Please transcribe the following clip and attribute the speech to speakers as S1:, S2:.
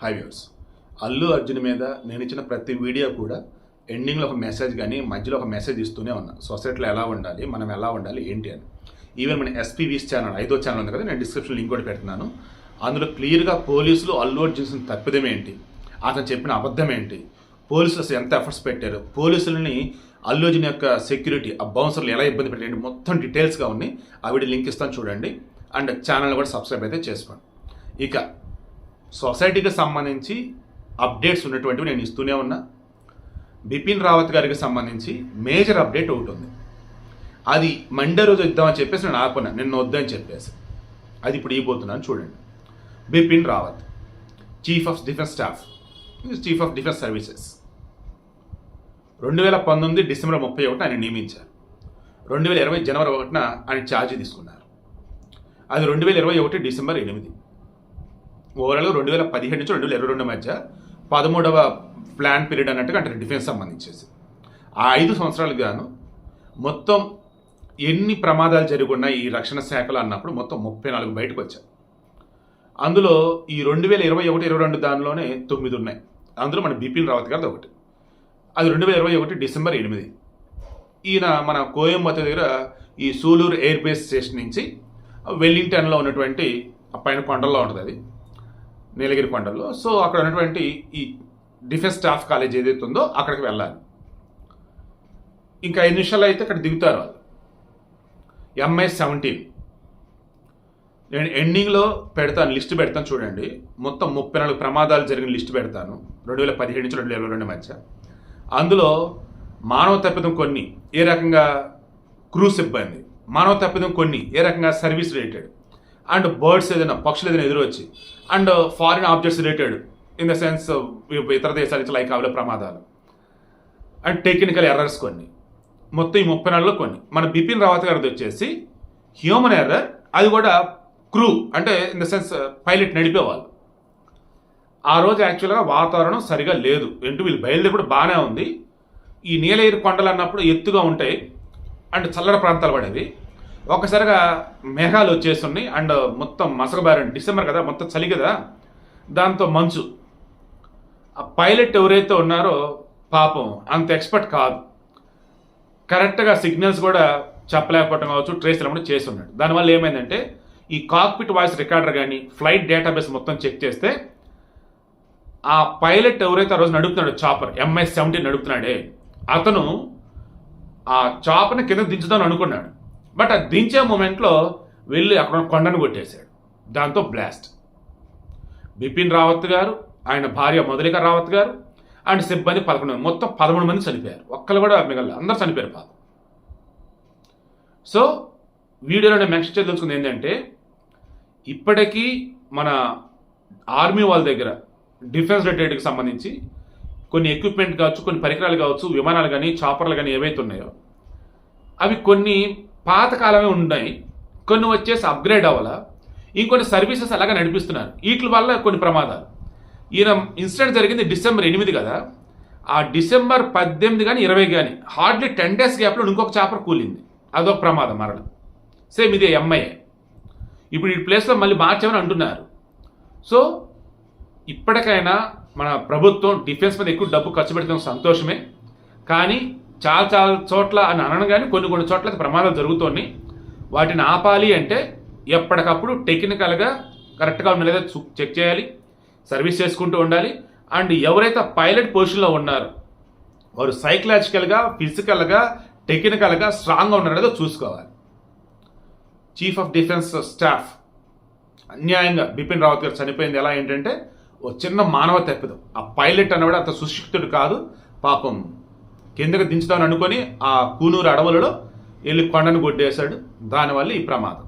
S1: High viewers, Allu Arjun మీద నేను ఇచ్చిన ప్రతి వీడియో కూడా ఎండింగ్లో ఒక మెసేజ్ కానీ మధ్యలో ఒక మెసేజ్ ఇస్తూనే ఉన్నా. సొసైటీలో ఎలా ఉండాలి, మనం ఎలా ఉండాలి ఏంటి అని. ఈవెన్ మన ఎస్పీవీస్ ఛానల్ 5వ ఛానల్ ఉంది కదా, నేను డిస్క్రిప్షన్ లింక్ కూడా పెడుతున్నాను. అందులో క్లియర్గా పోలీసులు అల్లు అర్జున్ తప్పిదం ఏంటి, అతను చెప్పిన అబద్ధం ఏంటి, పోలీసులు అసలు ఎంత ఎఫర్ట్స్ పెట్టారు, పోలీసులని అల్లు అర్జున్ యొక్క సెక్యూరిటీ ఆ బౌన్సర్లు ఎలా ఇబ్బంది పెట్టండి, మొత్తం డీటెయిల్స్గా ఉన్నాయి. ఆ వీడియో లింక్ ఇస్తాను చూడండి. అండ్ ఛానల్ కూడా సబ్స్క్రైబ్ అయితే చేసుకోండి. ఇక సొసైటీకి సంబంధించి అప్డేట్స్ ఉన్నటువంటివి నేను ఇస్తూనే ఉన్నా. బిపిన్ రావత్ గారికి సంబంధించి మేజర్ అప్డేట్ ఒకటి ఉంది. అది మండే రోజు ఇద్దామని చెప్పేసి నేను ఆపన్నా, నిన్న వద్దని చెప్పేసి. అది ఇప్పుడు ఇవ్వబోతున్నాను చూడండి. Bipin Rawat, chief of defence staff, chief of defence services, 2019 December 31 ఆయన నియమించారు. 2020 జనవరి 1న ఆయన ఛార్జీ తీసుకున్నారు. అది 2021 డిసెంబర్ 8. ఓవరాల్గా 2017 నుంచి 2022 మధ్య 13వ ప్లాన్ పీరియడ్ అన్నట్టుగా అంటే డిఫెన్స్ సంబంధించేసి ఆ 5 సంవత్సరాలకు గాను మొత్తం ఎన్ని ప్రమాదాలు జరిగి ఉన్నాయి ఈ రక్షణ శాఖలో అన్నప్పుడు మొత్తం 34 బయటకు వచ్చాయి. అందులో ఈ 2021-22 దానిలోనే 9 ఉన్నాయి. అందులో మన బిపిన్ రావత్ గారిది ఒకటి. అది 2021 డిసెంబర్ 8. ఈయన మన కోయంబత్తూర్ దగ్గర ఈ సూలూరు ఎయిర్ బేస్ స్టేషన్ నుంచి వెల్లింగ్టన్లో ఉన్నటువంటి పైన కొండల్లో ఉంటుంది, అది నీలగిరి కొండల్లో. సో అక్కడ ఉన్నటువంటి ఈ డిఫెన్స్ స్టాఫ్ కాలేజ్ ఏదైతే ఉందో అక్కడికి వెళ్ళాలి. ఇంకా 5 నిమిషాలు అయితే అక్కడ దిగుతారు వాళ్ళు. MI-17 నేను ఎండింగ్లో పెడతాను, లిస్ట్ పెడతాను చూడండి. మొత్తం 34 ప్రమాదాలు జరిగిన లిస్ట్ పెడతాను 2017 నుంచి 2022 మధ్య. అందులో మానవ తప్పిదం కొన్ని ఏ రకంగా, క్రూ సిబ్బంది మానవ తప్పిదం కొన్ని ఏ రకంగా, సర్వీస్ రిలేటెడ్, అండ్ బర్డ్స్ ఏదైనా పక్షులు ఏదైనా ఎదురొచ్చి, and foreign objects related in the sense ఇతర దేశాల నుంచి లైక్ అవే ప్రమాదాలు, అండ్ టెక్నికల్ ఎర్రర్స్ కొన్ని, మొత్తం ఈ 34లో కొన్ని. మన బిపిన్ రావత్ గారిది వచ్చేసి హ్యూమన్ ఎర్రర్, అది కూడా క్రూ అంటే ఇన్ ద సెన్స్ పైలట్ నడిపేవాళ్ళు. ఆ రోజు యాక్చువల్గా వాతావరణం సరిగా లేదు, ఏంటో వీళ్ళు బయలుదేరి బాగానే ఉంది. ఈ నీలగిరి కొండలు అన్నప్పుడు ఎత్తుగా ఉంటాయి అండ్ చల్లటి ప్రాంతాలు పడేవి. ఒక్కసారిగా మేఘాలు వచ్చేస్తున్నాయి అండ్ మొత్తం మసకబారండి, డిసెంబర్ కదా, మొత్తం చలి కదా, దాంతో మంచు. ఆ పైలట్ ఎవరైతే ఉన్నారో పాపం అంత ఎక్స్పర్ట్ కాదు, కరెక్ట్గా సిగ్నల్స్ కూడా చెప్పలేకపోవడం కావచ్చు, ట్రేస్ కూడా చేసి ఉన్నాడు. దానివల్ల ఏమైందంటే ఈ కాక్పిట్ వాయిస్ రికార్డర్ కానీ ఫ్లైట్ డేటాబేస్ మొత్తం చెక్ చేస్తే ఆ పైలట్ ఎవరైతే ఆ రోజు నడుపుతున్నాడు చాపర్, MI-17 నడుపుతున్నాడే, అతను ఆ చాపర్ని కింద దించుదామని అనుకున్నాడు. బట్ ఆ దించే మూమెంట్లో వెళ్ళి అక్కడ కొండను కొట్టేశాడు, దాంతో బ్లాస్ట్. బిపిన్ రావత్ గారు, ఆయన భార్య మొదలిక రావత్ గారు అండ్ సిబ్బంది 11 మంది, మొత్తం 13 మంది చనిపోయారు. ఒక్కరు కూడా మిగల, అందరూ చనిపోయారు పాపం. సో వీడియోలో నేను మెన్షన్ చేయదలుచుకుంది ఏంటంటే, ఇప్పటికీ మన ఆర్మీ వాళ్ళ దగ్గర డిఫెన్స్ రిలేటెడ్కి సంబంధించి కొన్ని ఎక్విప్మెంట్ కావచ్చు, కొన్ని పరికరాలు కావచ్చు, విమానాలు కానీ చాపర్లు కానీ ఏవైతే ఉన్నాయో అవి కొన్ని పాతకాలమే ఉన్నాయి, కొన్ని వచ్చేసి అప్గ్రేడ్ అవ్వాలా, ఇంకొన్ని సర్వీసెస్ అలాగే నడిపిస్తున్నారు. వీటి వల్ల కొన్ని ప్రమాదాలు. ఈయన ఇన్సిడెంట్ జరిగింది డిసెంబర్ 8 కదా, ఆ డిసెంబర్ 18 కానీ 20 కానీ హార్డ్లీ 10 days గ్యాప్లో ఇంకొక చాపర్ కూలింది, అదొక ప్రమాదం మరణం. సేమ్ ఇదే MI. ఇప్పుడు ఈ ప్లేస్లో మళ్ళీ మార్చామని అంటున్నారు. సో ఇప్పటికైనా మన ప్రభుత్వం డిఫెన్స్ మీద ఎక్కువ డబ్బు ఖర్చు పెడతాం సంతోషమే, కానీ చాలా చోట్ల అని అనను కానీ కొన్ని చోట్ల ప్రమాదాలు జరుగుతున్నాయి. వాటిని ఆపాలి అంటే ఎప్పటికప్పుడు టెక్నికల్గా కరెక్ట్గా ఉన్న లేదా చెక్ చేయాలి, సర్వీస్ చేసుకుంటూ ఉండాలి. అండ్ ఎవరైతే పైలట్ పొజిషన్లో ఉన్నారో వారు సైకలాజికల్గా, ఫిజికల్గా, టెక్నికల్గా స్ట్రాంగ్గా ఉన్నారో చూసుకోవాలి. చీఫ్ ఆఫ్ డిఫెన్స్ స్టాఫ్ అన్యాయంగా బిపిన్ రావత్ గారు చనిపోయింది ఎలా ఏంటంటే ఓ చిన్న మానవ తప్పిదం. ఆ పైలట్ అన్నవాడు అంత సుశిక్షితుడు కాదు, పాపం కిందకి దించుదామని అనుకొని ఆ కూనూరు అడవులలో వెళ్ళి కొండను కొట్టేశాడు. దానివల్ల ఈ ప్రమాదం.